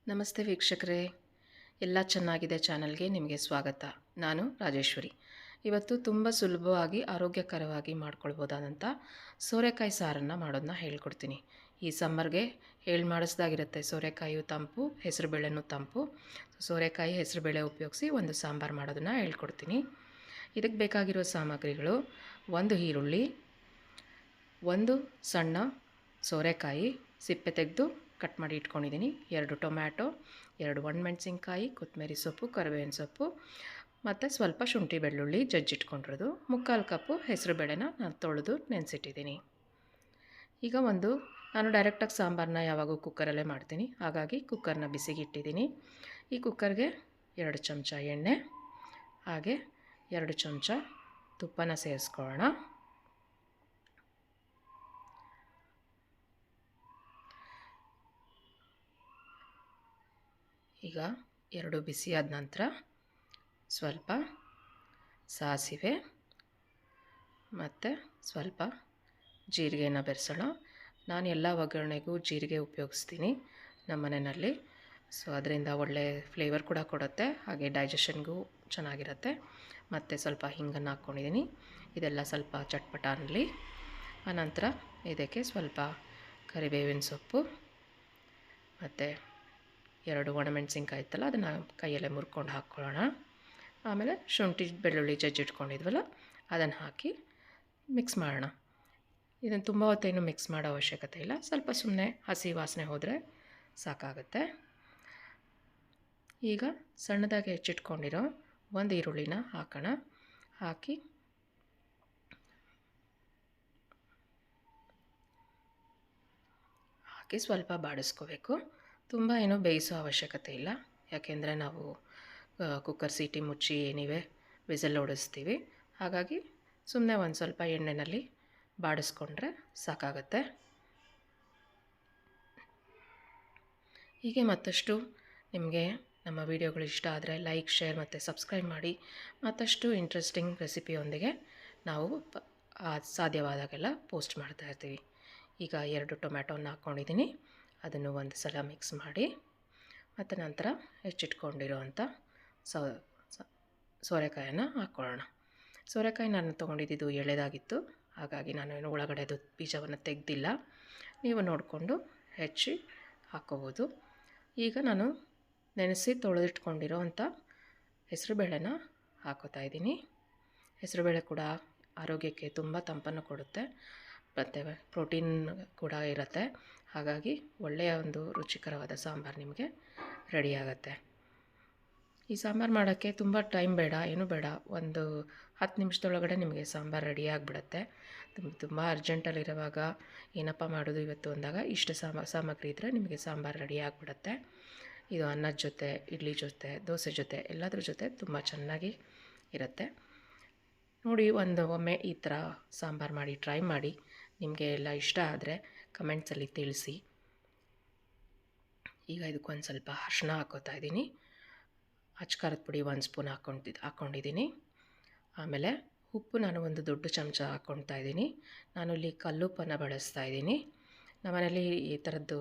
ನಮಸ್ತೆ ವೀಕ್ಷಕರೇ, ಎಲ್ಲ ಚೆನ್ನಾಗಿದೆ ಚಾನಲ್ಗೆ ನಿಮಗೆ ಸ್ವಾಗತ. ನಾನು ರಾಜೇಶ್ವರಿ. ಇವತ್ತು ತುಂಬ ಸುಲಭವಾಗಿ ಆರೋಗ್ಯಕರವಾಗಿ ಮಾಡ್ಕೊಳ್ಬೋದಾದಂಥ ಸೋರೆಕಾಯಿ ಸಾರನ್ನು ಮಾಡೋದನ್ನ ಹೇಳ್ಕೊಡ್ತೀನಿ. ಈ ಸಮ್ಮರ್ಗೆ ಮಾಡಿಸ್ದಾಗಿರುತ್ತೆ. ಸೋರೆಕಾಯಿಯು ತಂಪು, ಹೆಸರುಬೇಳೆನೂ ತಂಪು. ಸೋರೆಕಾಯಿ ಹೆಸರುಬೇಳೆ ಉಪಯೋಗಿಸಿ ಒಂದು ಸಾಂಬಾರು ಮಾಡೋದನ್ನು ಹೇಳ್ಕೊಡ್ತೀನಿ. ಇದಕ್ಕೆ ಬೇಕಾಗಿರೋ ಸಾಮಗ್ರಿಗಳು: ಒಂದು ಈರುಳ್ಳಿ, ಒಂದು ಸಣ್ಣ ಸೋರೆಕಾಯಿ ಸಿಪ್ಪೆ ತೆಗೆದು ಕಟ್ ಮಾಡಿ ಇಟ್ಕೊಂಡಿದ್ದೀನಿ, 2 ಟೊಮ್ಯಾಟೊ, 2 ಒಣಮೆಣಸಿನ್ಕಾಯಿ, ಕೊತ್ತಂಬರಿ ಸೊಪ್ಪು, ಕರಿಬೇವಿನ ಸೊಪ್ಪು ಮತ್ತು ಸ್ವಲ್ಪ ಶುಂಠಿ ಬೆಳ್ಳುಳ್ಳಿ ಜಜ್ಜಿಟ್ಕೊಂಡಿರೋದು, 3/4 ಕಪ್ಪು ಹೆಸರುಬೇಳೆನ ನಾನು ತೊಳೆದು ನೆನೆಸಿಟ್ಟಿದ್ದೀನಿ. ಈಗ ನಾನು ಡೈರೆಕ್ಟಾಗಿ ಸಾಂಬಾರನ್ನ ಯಾವಾಗೂ ಕುಕ್ಕರಲ್ಲೇ ಮಾಡ್ತೀನಿ, ಹಾಗಾಗಿ ಕುಕ್ಕರ್ನ ಬಿಸಿಗಿಟ್ಟಿದ್ದೀನಿ. ಈ ಕುಕ್ಕರ್ಗೆ 2 ಚಮಚ ಎಣ್ಣೆ ಹಾಗೆ 2 ಚಮಚ ತುಪ್ಪನ ಸೇರಿಸ್ಕೊಳ್ಳೋಣ. ಈಗ 2 ಬಿಸಿಯಾದ ನಂತರ ಸ್ವಲ್ಪ ಸಾಸಿವೆ ಮತ್ತು ಸ್ವಲ್ಪ ಜೀರಿಗೆನ ಬೆರೆಸೋಣ. ನಾನು ಎಲ್ಲ ಒಗ್ಗರಣೆಗೂ ಜೀರಿಗೆ ಉಪಯೋಗಿಸ್ತೀನಿ ನಮ್ಮ ಮನೆಯಲ್ಲಿ. ಸೊ ಅದರಿಂದ ಒಳ್ಳೆ ಫ್ಲೇವರ್ ಕೂಡ ಕೊಡುತ್ತೆ, ಹಾಗೆ ಡೈಜೆಷನ್ಗೂ ಚೆನ್ನಾಗಿರುತ್ತೆ. ಮತ್ತು ಸ್ವಲ್ಪ ಹಿಂಗನ್ನು ಹಾಕ್ಕೊಂಡಿದ್ದೀನಿ. ಇದೆಲ್ಲ ಸ್ವಲ್ಪ ಚಟ್ಪಟ ಅನ್ನಲಿ. ಆನಂತರ ಇದಕ್ಕೆ ಸ್ವಲ್ಪ ಕರಿಬೇವಿನ ಸೊಪ್ಪು ಮತ್ತು 2 ಒಣಮೆಣಸಿನ್ಕಾಯಿ ಇತ್ತಲ್ಲ, ಅದನ್ನು ಕೈಯಲ್ಲೇ ಮುರ್ಕೊಂಡು ಹಾಕ್ಕೊಳ್ಳೋಣ. ಆಮೇಲೆ ಶುಂಠಿ ಬೆಳ್ಳುಳ್ಳಿ ಜಜ್ಜಿಟ್ಕೊಂಡಿದ್ವಲ್ಲ ಅದನ್ನು ಹಾಕಿ ಮಿಕ್ಸ್ ಮಾಡೋಣ. ಇದನ್ನು ತುಂಬ ಹೊತ್ತೇನು ಮಿಕ್ಸ್ ಮಾಡೋ ಅವಶ್ಯಕತೆ ಇಲ್ಲ, ಸ್ವಲ್ಪ ಸುಮ್ಮನೆ ಹಸಿ ವಾಸನೆ ಹೋದರೆ ಸಾಕಾಗುತ್ತೆ. ಈಗ ಸಣ್ಣದಾಗಿ ಹೆಚ್ಚಿಟ್ಕೊಂಡಿರೋ ಒಂದು ಈರುಳ್ಳಿನ ಹಾಕೋಣ. ಹಾಕಿ ಸ್ವಲ್ಪ ಬಾಡಿಸ್ಕೋಬೇಕು. ತುಂಬ ಏನೂ ಬೇಯಿಸೋ ಅವಶ್ಯಕತೆ ಇಲ್ಲ, ಯಾಕೆಂದರೆ ನಾವು ಕುಕ್ಕರ್ ಸೀಟಿ ಮುಚ್ಚಿ ಏನಿವೆ ವಿಸಲ್ ಹೊಡಿಸ್ತೀವಿ. ಹಾಗಾಗಿ ಸುಮ್ಮನೆ ಒಂದು ಸ್ವಲ್ಪ ಎಣ್ಣೆಯಲ್ಲಿ ಬಾಡಿಸ್ಕೊಂಡ್ರೆ ಸಾಕಾಗುತ್ತೆ. ಹೀಗೆ ಮತ್ತಷ್ಟು ನಿಮಗೆ ನಮ್ಮ ವಿಡಿಯೋಗಳು ಇಷ್ಟ ಆದರೆ ಲೈಕ್, ಶೇರ್ ಮತ್ತು ಸಬ್ಸ್ಕ್ರೈಬ್ ಮಾಡಿ. ಮತ್ತಷ್ಟು ಇಂಟ್ರೆಸ್ಟಿಂಗ್ ರೆಸಿಪಿಯೊಂದಿಗೆ ನಾವು ಸಾಧ್ಯವಾದಾಗೆಲ್ಲ ಪೋಸ್ಟ್ ಮಾಡ್ತಾಯಿರ್ತೀವಿ. ಈಗ 2 ಟೊಮ್ಯಾಟೋನ ಹಾಕ್ಕೊಂಡಿದ್ದೀನಿ, ಅದನ್ನು ಒಂದು ಸಲ ಮಿಕ್ಸ್ ಮಾಡಿ ಮತ್ತು ನಂತರ ಹೆಚ್ಚಿಟ್ಕೊಂಡಿರೋವಂಥ ಸೋರೆಕಾಯನ್ನು ಹಾಕ್ಕೊಳ್ಳೋಣ. ಸೋರೆಕಾಯಿ ನಾನು ತೊಗೊಂಡಿದ್ದು ಎಳೆದಾಗಿತ್ತು, ಹಾಗಾಗಿ ನಾನು ಒಳಗಡೆದು ಬೀಜವನ್ನು ತೆಗೆದಿಲ್ಲ. ನೀವು ನೋಡಿಕೊಂಡು ಹೆಚ್ಚಿ ಹಾಕ್ಕೋಬೋದು. ಈಗ ನಾನು ನೆನೆಸಿ ತೊಳೆದಿಟ್ಕೊಂಡಿರೋವಂಥ ಹೆಸರುಬೇಳೆನ ಹಾಕ್ಕೋತಾ ಇದ್ದೀನಿ. ಹೆಸರುಬೇಳೆ ಕೂಡ ಆರೋಗ್ಯಕ್ಕೆ ತುಂಬ ತಂಪನ್ನು ಕೊಡುತ್ತೆ ಮತ್ತು ಪ್ರೋಟೀನ್ ಕೂಡ ಇರುತ್ತೆ. ಹಾಗಾಗಿ ಒಳ್ಳೆಯ ಒಂದು ರುಚಿಕರವಾದ ಸಾಂಬಾರು ನಿಮಗೆ ರೆಡಿಯಾಗತ್ತೆ. ಈ ಸಾಂಬಾರು ಮಾಡೋಕ್ಕೆ ತುಂಬ ಟೈಮ್ ಬೇಡ, ಏನೂ ಬೇಡ. ಒಂದು 10 ನಿಮಿಷದೊಳಗಡೆ ನಿಮಗೆ ಸಾಂಬಾರು ರೆಡಿಯಾಗಿಬಿಡುತ್ತೆ. ತುಂಬ ಅರ್ಜೆಂಟಲ್ಲಿರುವಾಗ ಏನಪ್ಪ ಮಾಡೋದು ಇವತ್ತು ಅಂದಾಗ ಇಷ್ಟು ಸಾಮಗ್ರಿ ಇದ್ದರೆ ನಿಮಗೆ ಸಾಂಬಾರು ರೆಡಿಯಾಗಿಬಿಡುತ್ತೆ. ಇದು ಅನ್ನದ ಜೊತೆ, ಇಡ್ಲಿ ಜೊತೆ, ದೋಸೆ ಜೊತೆ ಎಲ್ಲದ್ರ ಜೊತೆ ತುಂಬ ಚೆನ್ನಾಗಿ ಇರುತ್ತೆ. ನೋಡಿ, ಒಮ್ಮೆ ಈ ಥರ ಸಾಂಬಾರು ಮಾಡಿ ಟ್ರೈ ಮಾಡಿ. ನಿಮಗೆ ಎಲ್ಲ ಇಷ್ಟ ಆದರೆ ಕಮೆಂಟ್ಸಲ್ಲಿ ತಿಳಿಸಿ. ಈಗ ಇದಕ್ಕೊಂದು ಸ್ವಲ್ಪ ಅರಿಶಿನ ಹಾಕ್ಕೋತಾ ಇದ್ದೀನಿ. ಅಚ್ಕಾರದ ಪುಡಿ 1 ಸ್ಪೂನ್ ಹಾಕ್ಕೊಂಡಿದ್ದೀನಿ. ಆಮೇಲೆ ಉಪ್ಪು ನಾನು ಒಂದು ದೊಡ್ಡ ಚಮಚ ಹಾಕ್ಕೊಳ್ತಾ ಇದ್ದೀನಿ. ನಾನು ಇಲ್ಲಿ ಕಲ್ಲುಪ್ಪನ್ನು ಬಳಸ್ತಾ ಇದ್ದೀನಿ. ನಮ್ಮನೇಲಿ ಈ ಥರದ್ದು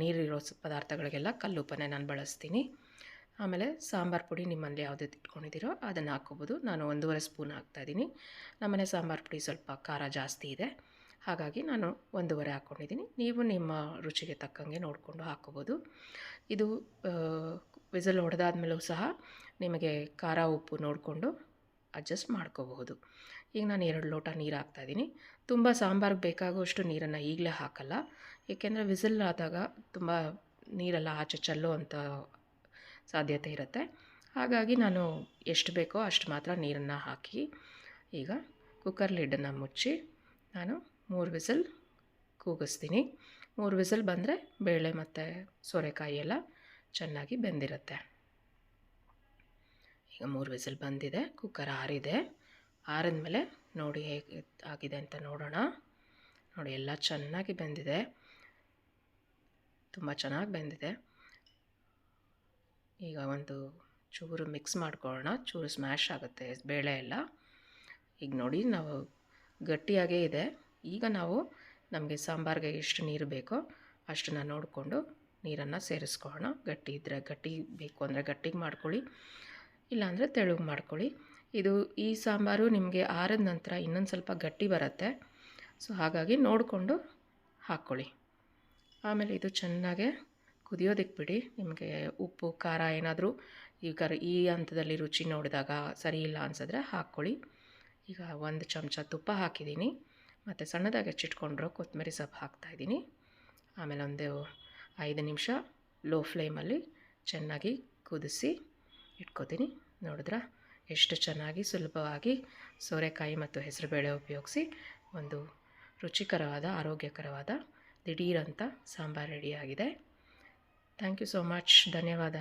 ನೀರಿರೋ ಪದಾರ್ಥಗಳಿಗೆಲ್ಲ ಕಲ್ಲುಪ್ಪನ್ನೇ ನಾನು ಬಳಸ್ತೀನಿ. ಆಮೇಲೆ ಸಾಂಬಾರು ಪುಡಿ ನಿಮ್ಮಲ್ಲಿ ಯಾವುದೇ ಇಟ್ಕೊಂಡಿದ್ದೀರೋ ಅದನ್ನು ಹಾಕ್ಕೋಬೋದು. ನಾನು 1.5 ಸ್ಪೂನ್ ಹಾಕ್ತಾಯಿದ್ದೀನಿ. ನಮ್ಮನೆ ಸಾಂಬಾರು ಪುಡಿ ಸ್ವಲ್ಪ ಖಾರ ಜಾಸ್ತಿ ಇದೆ, ಹಾಗಾಗಿ ನಾನು 1.5 ಹಾಕ್ಕೊಂಡಿದ್ದೀನಿ. ನೀವು ನಿಮ್ಮ ರುಚಿಗೆ ತಕ್ಕಂಗೆ ನೋಡಿಕೊಂಡು ಹಾಕ್ಕೋಬೋದು. ಇದು ವಿಸಲ್ ಹೊಡೆದಾದ್ಮೇಲೂ ಸಹ ನಿಮಗೆ ಖಾರ ಉಪ್ಪು ನೋಡಿಕೊಂಡು ಅಡ್ಜಸ್ಟ್ ಮಾಡ್ಕೋಬಹುದು. ಈಗ ನಾನು 2 ಲೋಟ ನೀರು ಹಾಕ್ತಾಯಿದ್ದೀನಿ. ತುಂಬ ಸಾಂಬಾರಿಗೆ ಬೇಕಾಗುವಷ್ಟು ನೀರನ್ನು ಈಗಲೇ ಹಾಕಲ್ಲ, ಏಕೆಂದರೆ ವಿಸಲ್ ಆದಾಗ ತುಂಬ ನೀರೆಲ್ಲ ಆಚೆ ಚೆಲ್ಲುವಂಥ ಸಾಧ್ಯತೆ ಇರುತ್ತೆ. ಹಾಗಾಗಿ ನಾನು ಎಷ್ಟು ಬೇಕೋ ಅಷ್ಟು ಮಾತ್ರ ನೀರನ್ನು ಹಾಕಿ ಈಗ ಕುಕ್ಕರ್ ಲಿಡ್ಡನ್ನು ಮುಚ್ಚಿ ನಾನು 3 ವಿಸಲ್ ಕೂಗಿಸ್ತೀನಿ. 3 ವಿಸಲ್ ಬಂದರೆ ಬೇಳೆ ಮತ್ತು ಸೋರೆಕಾಯಿ ಎಲ್ಲ ಚೆನ್ನಾಗಿ ಬೆಂದಿರುತ್ತೆ. ಈಗ 3 ವಿಸಲ್ ಬಂದಿದೆ, ಕುಕ್ಕರ್ ಆರಿದೆ. ಆರಿದ್ಮೇಲೆ ನೋಡಿ ಹೇಗೆ ಆಗಿದೆ ಅಂತ ನೋಡೋಣ. ನೋಡಿ, ಎಲ್ಲ ಚೆನ್ನಾಗಿ ಬೆಂದಿದೆ, ತುಂಬ ಚೆನ್ನಾಗಿ ಬೆಂದಿದೆ. ಈಗ ಒಂದು ಚೂರು ಮಿಕ್ಸ್ ಮಾಡ್ಕೊಳ್ಳೋಣ, ಚೂರು ಸ್ಮ್ಯಾಶ್ ಆಗುತ್ತೆ ಬೇಳೆ ಎಲ್ಲ. ಈಗ ನೋಡಿ, ನಾವು ಗಟ್ಟಿಯಾಗೇ ಇದೆ. ಈಗ ನಾವು ನಮಗೆ ಸಾಂಬಾರಿಗೆ ಎಷ್ಟು ನೀರು ಬೇಕೋ ಅಷ್ಟನ್ನು ನೋಡಿಕೊಂಡು ನೀರನ್ನು ಸೇರಿಸ್ಕೊಳ್ಳೋಣ. ಗಟ್ಟಿ ಇದ್ದರೆ ಗಟ್ಟಿ ಬೇಕು ಅಂದರೆ ಗಟ್ಟಿಗೆ ಮಾಡ್ಕೊಳ್ಳಿ, ಇಲ್ಲಾಂದರೆ ತೆಳುಗೆ ಮಾಡ್ಕೊಳ್ಳಿ. ಈ ಸಾಂಬಾರು ನಿಮಗೆ ಆರಿದ ನಂತರ ಇನ್ನೊಂದು ಸ್ವಲ್ಪ ಗಟ್ಟಿ ಬರುತ್ತೆ. ಸೊ ಹಾಗಾಗಿ ನೋಡಿಕೊಂಡು ಹಾಕ್ಕೊಳ್ಳಿ. ಆಮೇಲೆ ಇದು ಚೆನ್ನಾಗೆ ಕುದಿಯೋದಕ್ಕೆ ಬಿಡಿ. ನಿಮಗೆ ಉಪ್ಪು ಖಾರ ಏನಾದರೂ ಈ ಹಂತದಲ್ಲಿ ರುಚಿ ನೋಡಿದಾಗ ಸರಿ ಇಲ್ಲ ಅನಿಸಿದ್ರೆ ಹಾಕ್ಕೊಳ್ಳಿ. ಈಗ 1 ಚಮಚ ತುಪ್ಪ ಹಾಕಿದ್ದೀನಿ, ಮತ್ತು ಸಣ್ಣದಾಗಿ ಹೆಚ್ಚಿಟ್ಕೊಂಡಿರೋ ಕೊತ್ತಂಬರಿ ಸೊಪ್ಪು ಹಾಕ್ತಾಯಿದ್ದೀನಿ. ಆಮೇಲೆ ಒಂದು 5 ನಿಮಿಷ ಲೋ ಫ್ಲೇಮಲ್ಲಿ ಚೆನ್ನಾಗಿ ಕುದಿಸಿ ಇಟ್ಕೋತೀನಿ. ನೋಡಿದ್ರಾ ಎಷ್ಟು ಚೆನ್ನಾಗಿ ಸುಲಭವಾಗಿ ಸೋರೆಕಾಯಿ ಮತ್ತು ಹೆಸರುಬೇಳೆ ಉಪಯೋಗಿಸಿ ಒಂದು ರುಚಿಕರವಾದ ಆರೋಗ್ಯಕರವಾದ ದಿಢೀರಂಥ ಸಾಂಬಾರು ರೆಡಿಯಾಗಿದೆ. Thank you so much. ಧನ್ಯವಾದ.